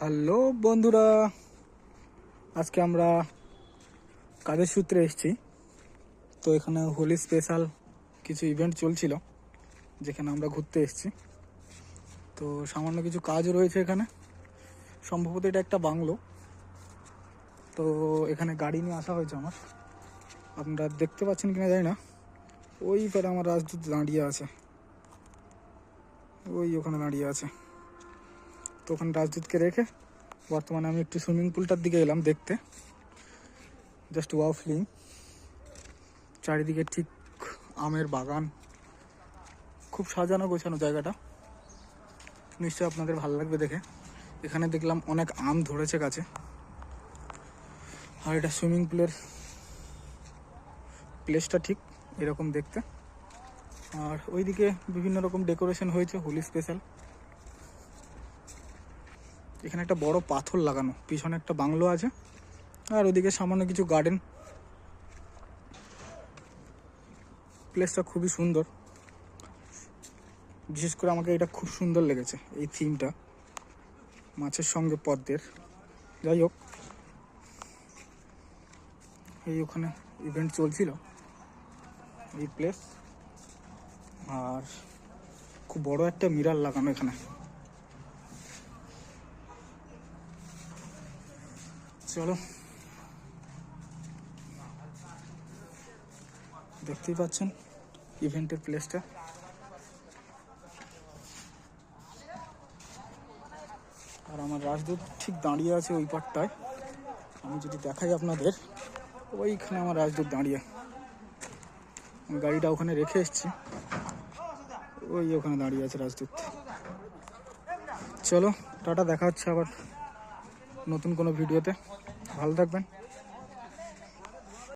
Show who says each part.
Speaker 1: Hello বন্ধুরা, আজকে আমরা কাজের সূত্রে এসেছি। তো এখানে হোলি স্পেশাল কিছু ইভেন্ট চলছিল, যেখানে আমরা ঘুরতে এসেছি। তো সামান্য কিছু কাজ রয়েছে এখানে। সম্ভবত এটা একটা বাংলো। তো এখানে গাড়ি নিয়ে আসা হয়েছে আমার। আপনারা দেখতে পাচ্ছেন কিনা জানি না। ওই পারে আমার রাজদূত দাঁড়িয়ে আছে, ওই ওখানে দাঁড়িয়ে আছে। তো ওখানে রাজদূতকে রেখে বর্তমানে আমি একটু সুইমিং পুলটার দিকে এলাম দেখতে। Just wow feeling. চারিদিকে ঠিক আমের বাগান, খুব সাজানো গোছানো জায়গাটা। নিশ্চয়ই আপনাদের ভালো লাগবে দেখে। এখানে দেখলাম অনেক আম ধরেছে গাছে। আর এটা সুইমিং পুলের প্লেসটা ঠিক এরকম দেখতে। আর ওইদিকে বিভিন্ন রকম ডেকোরেশন হয়েছে হোলি স্পেশাল। এখানে একটা বড় পাথর লাগানো, পিছনে একটা বাংলো আছে, আর ওদিকে সামান্য কিছু গার্ডেন। প্লেসটা খুবই সুন্দর। বিশেষ করে আমাকে এটা খুব সুন্দর লেগেছে, এই থিমটা, মাছের সঙ্গে পদ্মের। যাই হোক, এই ওখানে ইভেন্ট চলছিল এই প্লেস। আর খুব বড় একটা মিরার লাগানো এখানে। চলো, দেখতেই পাচ্ছেন ইভেন্টের প্লেসটা। আর আমার রাজদূত ঠিক দাঁড়িয়ে আছে ওই পাটটায়। আমি যদি দেখাই আপনাদের, ওইখানে আমার রাজদূত দাঁড়িয়ে। আমি গাড়িটা ওখানে রেখে এসেছি, ওই ওখানে দাঁড়িয়ে আছে রাজদূত। চলো টাটা, দেখা হচ্ছে আবার নতুন কোনো ভিডিওতে। ভালো থাকবেন।